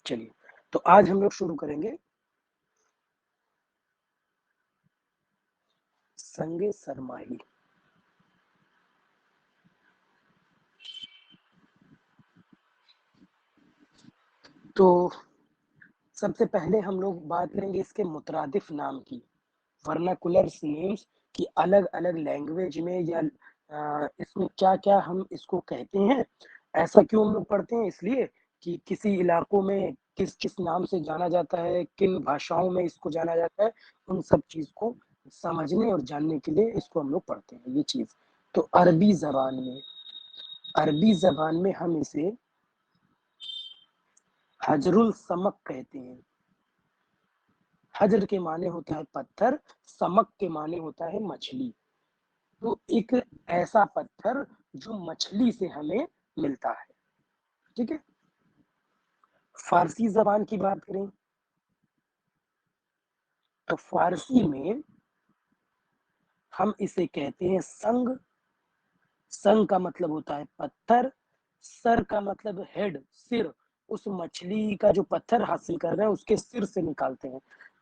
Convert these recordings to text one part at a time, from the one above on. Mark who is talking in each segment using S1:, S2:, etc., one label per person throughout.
S1: चलिए, तो आज हम लोग शुरू करेंगे संगे सरमाही। तो सबसे पहले हम लोग बात करेंगे इसके मुतरादिफ नाम की, वर्नाकुलर नेम्स की अलग-अलग लैंग्वेज में या इसमें क्या-क्या हम इसको कहते हैं। ऐसा क्यों हम लोग पढ़ते हैं? इसलिए कि किसी इलाकों में किस-किस नाम से जाना जाता है, किन भाषाओं में इसको जाना जाता है, उन सब चीज़ को समझने और जानने के लिए इसको हम लोग पढ़ते हैं, ये चीज़। तो अरबी ज़बान में हम इसे हजरुल समक कहते हैं। हज्र के माने होता है पत्थर, समक के माने होता है मछली। तो एक ऐसा पत्थर जो मछली से हमें मिलता है, ठीक है? फ़ारसी ज़बान की बात करें, तो फ़ारसी में हम इसे कहते हैं संग। संग का मतलब होता है पत्थर, सर का मतलब हेड, सिर। उस मछली का जो पत्थर हासिल कर रहे हैं, उसके सिर से निकालते हैं।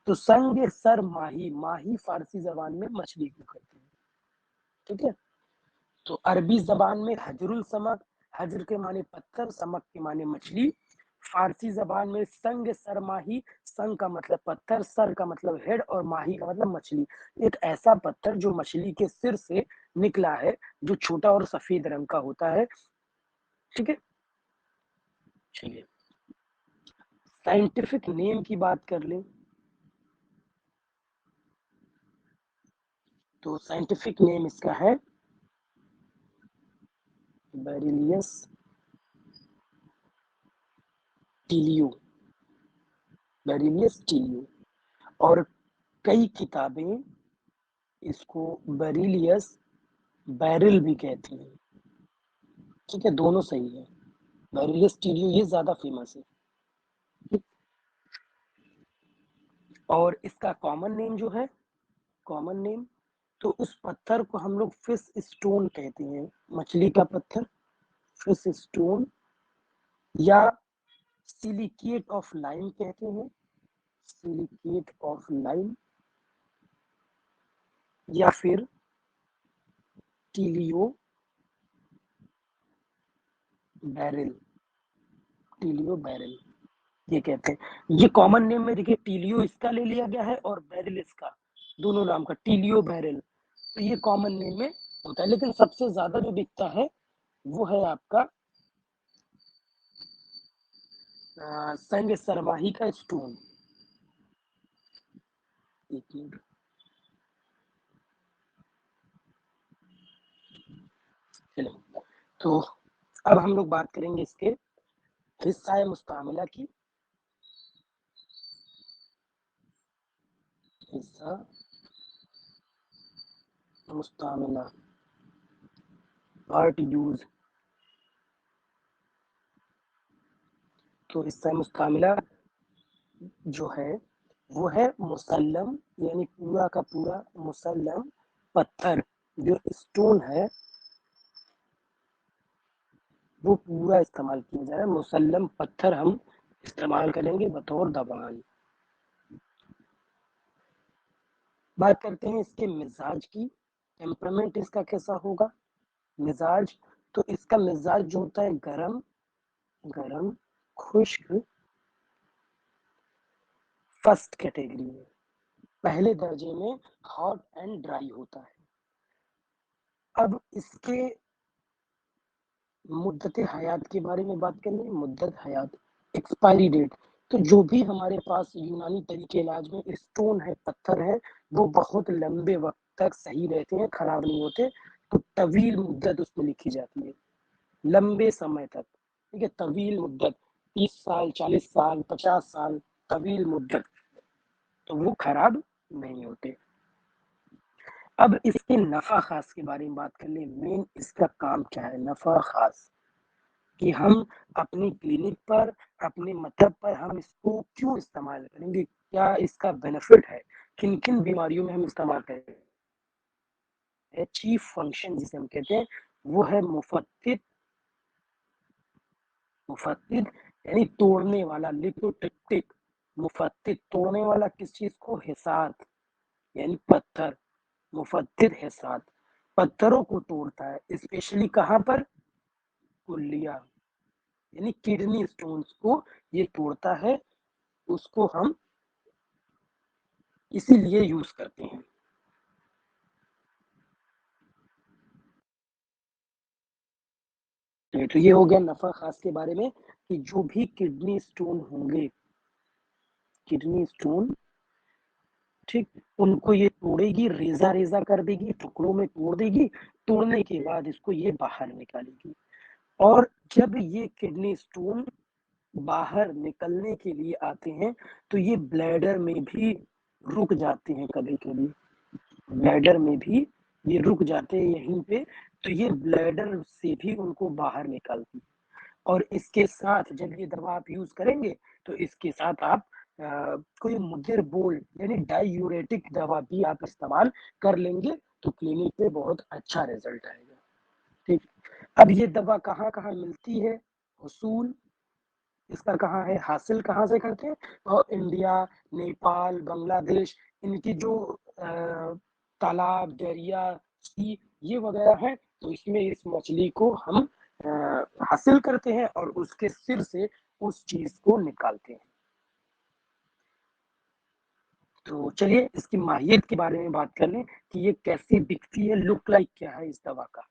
S1: तो संग सर माही, माही फ़ारसी ज़बान में मछली को कहते हैं, ठीक है? तो अरबी ज़बान में हजरुल समक, हज्र के माने पत्थर, समक के माने मछली। फ़ारसी ज़बान में संग सरमाही, संग का मतलब पत्थर, सर का मतलब हेड और माही का मतलब मछली। एक ऐसा पत्थर जो मछली के सिर से निकला है, जो छोटा और सफ़ेद रंग का होता है, ठीक है? चलिए, साइंटिफिक नेम की बात कर लें, तो साइंटिफिक नेम इसका है बेरिलियस टीलियो, बेरिलियस टीलियो। और कई किताबें इसको बेरिलियस बैरिल भी कहती हैं, ठीक है? दोनों सही है। बेरिलियस टीलियो ये ज़्यादा फ़ेमस है, ठीक? और इसका कॉमन नेम जो है, कॉमन नेम, तो उस पत्थर को हम लोग फिश स्टोन कहते हैं, मछली का पत्थर, फिश स्टोन या सिलिकेट ऑफ लाइम कहते हैं, सिलिकेट ऑफ लाइम या फिर टीलियो बैरिल, टीलियो बैरिल ये कहते हैं। ये कॉमन नेम में देखिए टीलियो इसका ले लिया गया है और बैरिल इसका, दोनों नाम का टीलियो बैरिल। तो ये कॉमन नेम में होता है, लेकिन सबसे ज़्यादा जो बिकता है वो है आपका संग सरमाही का स्टोन। एक मिनट, चलो, तो अब हम लोग बात करेंगे इसके हिस्सा मुस्तामिला की। हिस्सा मुस्तामिला, पार्ट यूज। तो हिस्सा मुस्तामिला जो है वो है मुसल्लम, यानी पूरा का पूरा मुसल्लम पत्थर, जो स्टोन है वो पूरा इस्तेमाल किया जा रहा है। मुसल्लम पत्थर हम इस्तेमाल करेंगे बतौर दबान। बात करते हैं इसके मिजाज की, टेम्परामेंट इसका कैसा होगा? मिजाज, तो इसका मिजाज जो होता है गरम, गरम, खुश्क, फर्स्ट कैटेगरी में, पहले दर्जे में हॉट एंड ड्राई होता है। अब इसके मुद्दत हयात के बारे में बात करें, मुद्दत हयात, एक्सपायरी डेट। तो जो भी हमारे पास यूनानी तरीके इलाज में स्टोन है, पत्थर है, वो बहुत लंबे वक्त तक सही रहते हैं, खराब नहीं होते। तो तवील मुद्दत उसमें लिखी जाती है, लंबे समय तक, ठीक है? तवील मुद्दत, 30 साल, 40 साल, 50 साल, तवील मुद्दत, तो वो खराब नहीं होते। अब इसके नफा खास के बारे में बात कर ले, मेन इसका काम क्या है, नफा खास, कि हम अपनी क्लिनिक पर, अपने मतलब पर हम इसको क्यों इस्तेमाल करेंगे, क्या इसका बेनिफिट है, किन किन बीमारियों में हम इस्तेमाल करेंगे। चीफ फंक्शन जिसे हम कहते हैं वो है मुफत्तित, मुफत्तित यानी तोड़ने वाला, लिपोटिप्टिक, मुफत्तित तोड़ने वाला किस चीज को, हिसात यानी पत्थर, मुफत्तित हिसात पत्थरों को तोड़ता है, स्पेशली कहाँ पर, कुल्लिया यानी किडनी स्टोन्स को ये तोड़ता है, उसको हम इसीलिए यूज करते हैं। तो ये हो गया नफा खास के बारे में कि जो भी किडनी स्टोन होंगे, किडनी स्टोन, ठीक, उनको ये तोड़ेगी, रेजा रेजा कर देगी, टुकड़ों में तोड़ देगी, तोड़ने के बाद इसको ये बाहर निकालेगी। और जब ये किडनी स्टोन बाहर निकलने के लिए आते हैं तो ये ब्लैडर में भी रुक जाते हैं, कभी कभी ब्लैडर में भी ये रुक जाते हैं यहीं पे, तो ये ब्लैडर से भी उनको बाहर निकालती है। और इसके साथ जब ये दवा आप यूज करेंगे तो इसके साथ आप कोई मुदिर बोल यानी डायूरेटिक दवा भी आप इस्तेमाल कर लेंगे तो क्लिनिक पे बहुत अच्छा रिजल्ट आएगा। ठीक, अब ये दवा कहाँ कहाँ मिलती है, हुसूल इसका कहाँ है, हासिल कहाँ से करते हैं, और इंडिया, नेपाल, बांग्लादेश, इनकी जो तालाब, दरिया, सी, ये वगैरह है, तो इसमें इस मछली को हम हासिल करते हैं और उसके सिर से उस चीज को निकालते हैं। तो चलिए इसकी माहियत के बारे में बात कर लें कि ये कैसी दिखती है, लुक लाइक क्या है इस दवा का।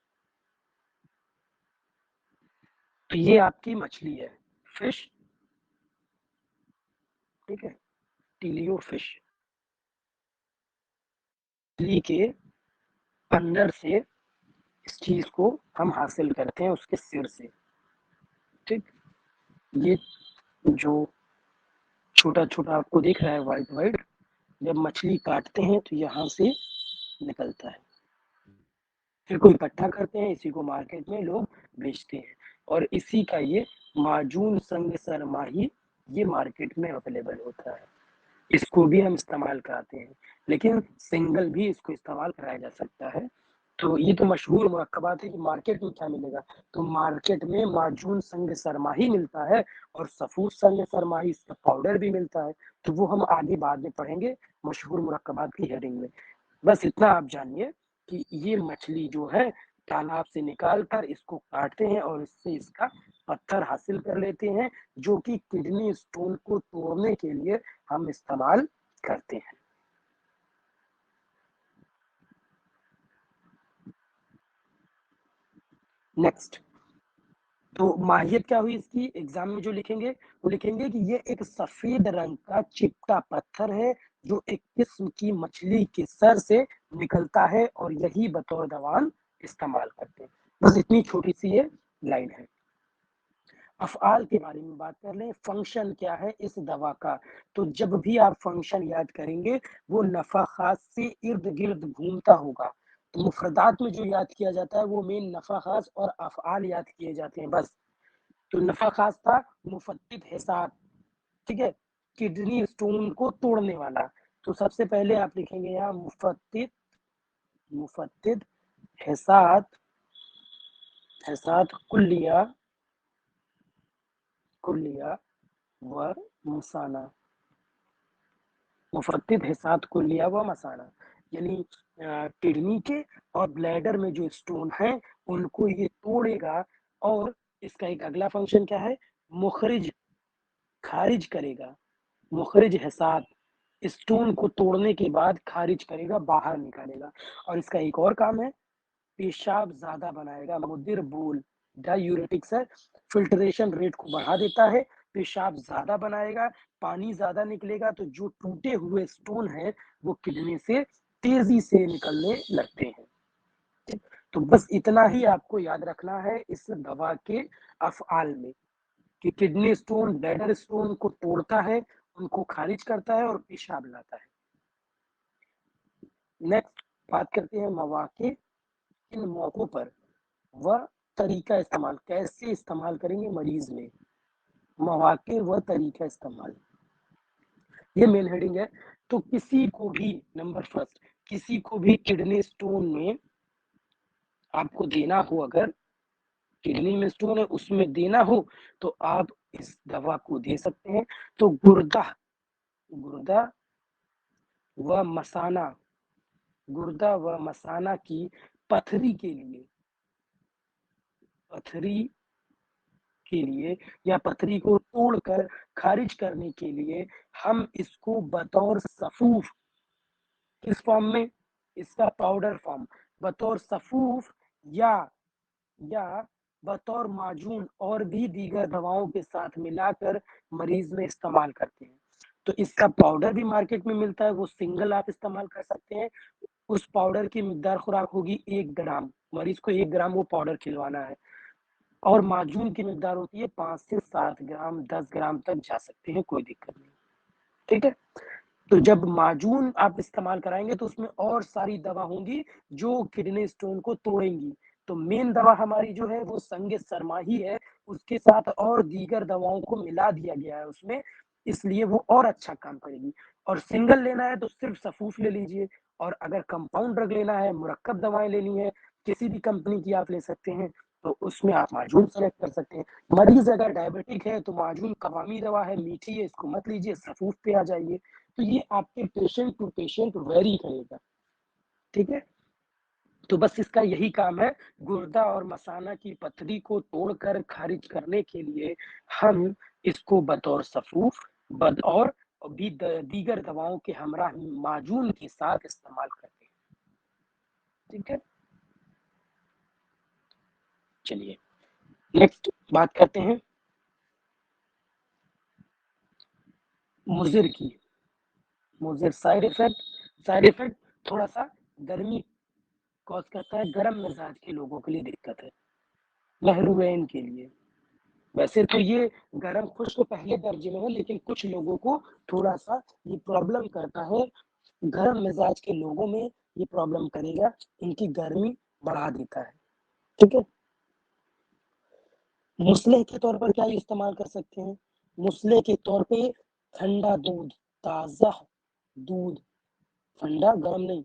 S1: तो ये आपकी मछली है, फिश, ठीक है, टिलियो फिश, मछली के अंदर से इस चीज को हम हासिल करते हैं उसके सिर से। ठीक, ये जो छोटा छोटा आपको दिख रहा है व्हाइट व्हाइट, जब मछली काटते हैं तो यहाँ से निकलता है, फिर को इकट्ठा करते हैं, इसी को मार्केट में लोग बेचते हैं, और इसी का ये माजून संग सरमाही ये मार्केट में अवेलेबल होता है। इसको भी हम इस्तेमाल कराते हैं, लेकिन सिंगल भी इसको इस्तेमाल कराया जा सकता है। तो ये तो मशहूर मुरक्कबात है कि मार्केट में क्या मिलेगा, तो मार्केट में माजून संग सरमाही मिलता है और सफूर संग सरमाही इसका पाउडर भी मिलता है, तो वो हम आगे बाद में पढ़ेंगे मशहूर मुरक्कबात की हेडिंग में। बस इतना आप जानिए कि ये मछली जो है तालाब से निकाल कर इसको काटते हैं और इससे इसका पत्थर हासिल कर लेते हैं, जो कि किडनी स्टोन को तोड़ने के लिए हम इस्तेमाल करते हैं। नेक्स्ट, तो माहियत क्या हुई इसकी, एग्जाम में जो लिखेंगे वो लिखेंगे कि ये एक सफेद रंग का चिपटा पत्थर है जो एक किस्म की मछली के सर से निकलता है और यही बतौर दवान इस्तेमाल करते हैं। बस इतनी छोटी सी ये लाइन है। अफ़आल के बारे में बात कर लें, फंक्शन क्या है इस दवा का, तो जब भी आप फंक्शन याद करेंगे वो नफ़ा खास से इर्द गिर्द घूमता होगा। तो मुफरदात में जो याद किया जाता है वो मेन नफ़ा खास और अफ़आल याद किए जाते हैं बस। तो नफ़ा खास था मुफत्तित हिसाब, ठीक है, किडनी स्टोन को तोड़ने वाला। तो सबसे पहले आप लिखेंगे यहाँ मुफत्तित, मुफत्तित हिसात, हिसात कुल्लिया, कुल्लिया व मुसाना, मुफत्तित हिसात कुल्लिया व मसाना, यानी किडनी के और ब्लैडर में जो स्टोन है उनको ये तोड़ेगा, और इसका एक अगला फंक्शन क्या है, मुखरिज, खारिज करेगा, मुखरिज हिसात, स्टोन को तोड़ने के बाद खारिज करेगा, बाहर निकालेगा। और इसका एक और काम है, पेशाब ज्यादा बनाएगा, मुदिर बोल, डायूरेटिक्स है, फिल्ट्रेशन रेट को बढ़ा देता है, पेशाब ज्यादा बनाएगा, पानी ज्यादा निकलेगा, तो जो टूटे हुए स्टोन है वो किडनी से तेजी से निकलने लगते हैं। तो बस इतना ही आपको याद रखना है इस दवा के अफआल में, कि किडनी स्टोन, ब्लैडर स्टोन को तोड़ता है, उनको खारिज करता है और पेशाब लाता है। नेक्स्ट बात करते हैं मौके, इन मौकों पर वह तरीका इस्तेमाल, कैसे इस्तेमाल करेंगे मरीज में, मौके व तरीका इस्तेमाल, ये मेन हेडिंग है। तो किसी को भी, नंबर फर्स्ट, किसी को भी किडनी स्टोन में आपको देना हो, अगर किडनी में स्टोन है उसमें देना हो, तो आप इस दवा को दे सकते हैं। तो गुर्दा गुर्दा व मसाना गुर्दा व मसाना की पथरी के लिए पथरी के लिए या पथरी को तोड़कर खारिज करने के लिए हम इसको बतौर सफूफ किस फॉर्म में, इसका पाउडर फॉर्म, बतौर सफूफ या या बतौर माजून और भी दीगर दवाओं के साथ मिलाकर मरीज में इस्तेमाल करते हैं। तो इसका पाउडर भी मार्केट में मिलता है, वो सिंगल आप इस्तेमाल कर सकते हैं। उस पाउडर की मिकदार खुराक होगी 1 ग्राम, मरीज को 1 ग्राम वो पाउडर खिलवाना है। और माजून की मिकदार होती है 5 से 7 ग्राम, 10 ग्राम तक जा सकते हैं, कोई दिक्कत नहीं। ठीक है? तो जब माजून आप इस्तेमाल कराएँगे तो उसमें और सारी दवा होंगी जो किडनी स्टोन को तोड़ेंगी। तो मेन दवा हमारी जो है वो संग सरमाही है, उसके साथ और दीगर दवाओं को मिला दिया गया है उसमें, इसलिए वो और अच्छा काम करेगी। और सिंगल लेना है तो सिर्फ़ सफूफ ले लीजिए, और अगर कंपाउंड ड्रग लेना है, मुरक्कब दवाएँ लेनी है, किसी भी कंपनी की आप ले सकते हैं, तो उसमें आप माजून सेलेक्ट कर सकते हैं। मरीज़ अगर डायबिटिक है तो माजून कवामी दवा है, मीठी है, इसको मत लीजिए, सफूफ पे आ जाइए। तो ये आपके पेशेंट टू पेशेंट वेरी करेगा, ठीक है? तो बस इसका यही काम है, गुर्दा और मसाना की पथरी को तोड़कर खारिज करने के लिए हम इसको बतौर सफूफ बद और भी दीगर दवाओं के हमरा माजून के साथ इस्तेमाल करते हैं, ठीक है? चलिए, नेक्स्ट बात करते हैं मुज़िर की। मुज़िर साइड इफ़ेक्ट थोड़ा-सा गर्मी कॉज़ करता है, गरम मिज़ाज के लोगों के लिए दिक्कत है, महरूएन के लिए। वैसे तो ये गरम खुश्क तो पहले दर्जे में है, लेकिन कुछ लोगों को थोड़ा-सा ये प्रॉब्लम करता है। गरम मिज़ाज के लोगों में ये प्रॉब्लम करेगा, इनकी गर्मी बढ़ा देता है, ठीक है? मुसले के तौर पर क्या इस्तेमाल कर सकते हैं? मुसले के तौर पे ठंडा दूध, ताज़ा दूध, ठंडा गरम नहीं,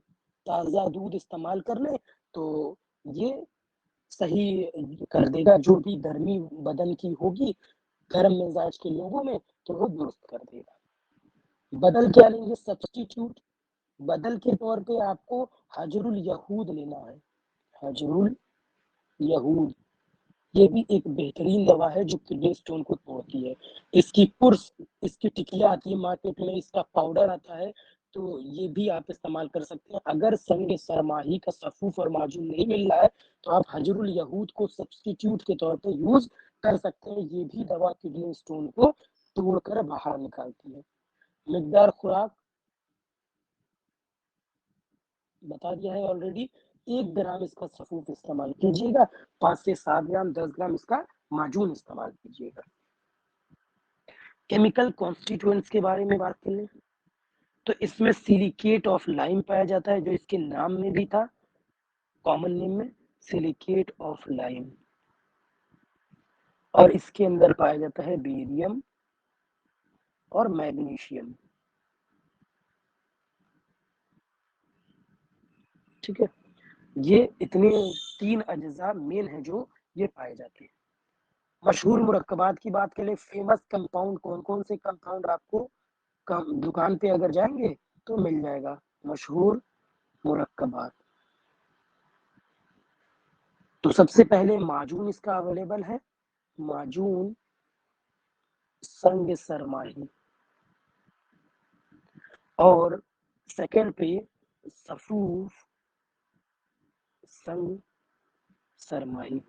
S1: ताज़ा दूध इस्तेमाल कर लें, तो ये सही कर देगा, जो भी गर्मी बदन की होगी गरम मिजाज के लोगों में, तो वो दुरुस्त कर देगा। बदल क्या लेंगे सब्स्टिट्यूट? बदल के तौर पे आपको हजरुल यहूद लेना है। हजरुल यहूद, ये भी एक बेहतरीन दवा है जो किडनी स्टोन को तोड़ती है। इसकी पुर्स इसकी टिकिया आती है मार्केट में, इसका पाउडर आता है, तो ये भी आप इस्तेमाल कर सकते हैं। अगर संग सरमाही का सफूफ और माजून नहीं मिल रहा है, तो आप हजरुल यहूद को सब्स्टिट्यूट के तौर पे यूज़ कर सकते हैं। ये भी दवा किडनी स्टोन को तोड़कर बाहर निकालती है। मिकदार खुराक बता दिया है ऑलरेडी, 1 ग्राम इसका सफूफ इस्तेमाल कीजिएगा, 5 से 7 ग्राम, 10 ग्राम इसका माजून इस्तेमाल कीजिएगा। केमिकल कॉन्स्टिट्यूएंट्स के बारे में बात कर लें, तो इसमें सिलिकेट ऑफ लाइम पाया जाता है, जो इसके नाम में भी था, कॉमन नेम में सिलिकेट ऑफ लाइम। और इसके अंदर पाया जाता है बेरियम और मैग्नीशियम, ठीक है? ये इतने 3 अज्जा मेन है जो ये पाए जाते हैं। मशहूर मुरक्कबात की बात करें, फेमस कंपाउंड कौन-कौन से कंपाउंड आपको दुकान पे अगर जाएँगे तो मिल जाएगा, मशहूर मुरक्कबात। तो सबसे पहले माजून इसका अवेलेबल है, माजून संग सरमाही, और सेकंड पे सफूफ संग सरमाही,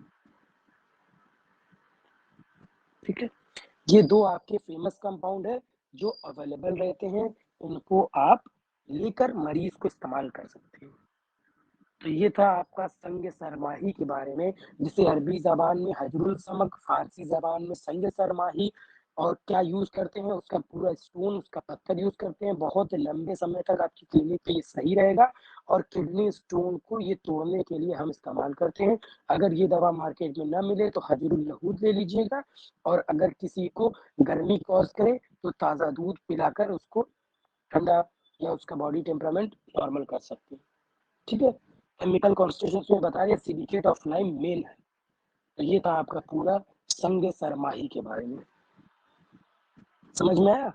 S1: ठीक है? ये 2 आपके फेमस कंपाउंड है जो अवेलेबल रहते हैं, उनको आप लेकर मरीज को इस्तेमाल कर सकते हैं। तो ये था आपका संग सरमाही के बारे में, जिसे अरबी ज़बान में हजरुल समक, फ़ारसी ज़बान में संग सरमाही, और क्या यूज़ करते हैं, उसका पूरा स्टोन, उसका पत्थर यूज़ करते हैं। बहुत लंबे समय तक आपकी क्लिनिक पे ये सही रहेगा, और किडनी स्टोन को ये तोड़ने के लिए हम इस्तेमाल करते हैं। अगर ये दवा मार्केट में ना मिले तो हजरुल यहूद ले लीजिएगा, और अगर किसी को गर्मी कॉज़ करे तो ताज़ा दूध पिलाकर उसको ठंडा या उसका बॉडी टेम्परामेंट नॉर्मल कर सकते हैं। ठीक है? केमिकल कॉन्स्टिट्यूशंस में बता दिया, सिलिकेट ऑफ लाइम मेन है। तो ये था आपका पूरा संग सरमाही के बारे में। समझ में आया?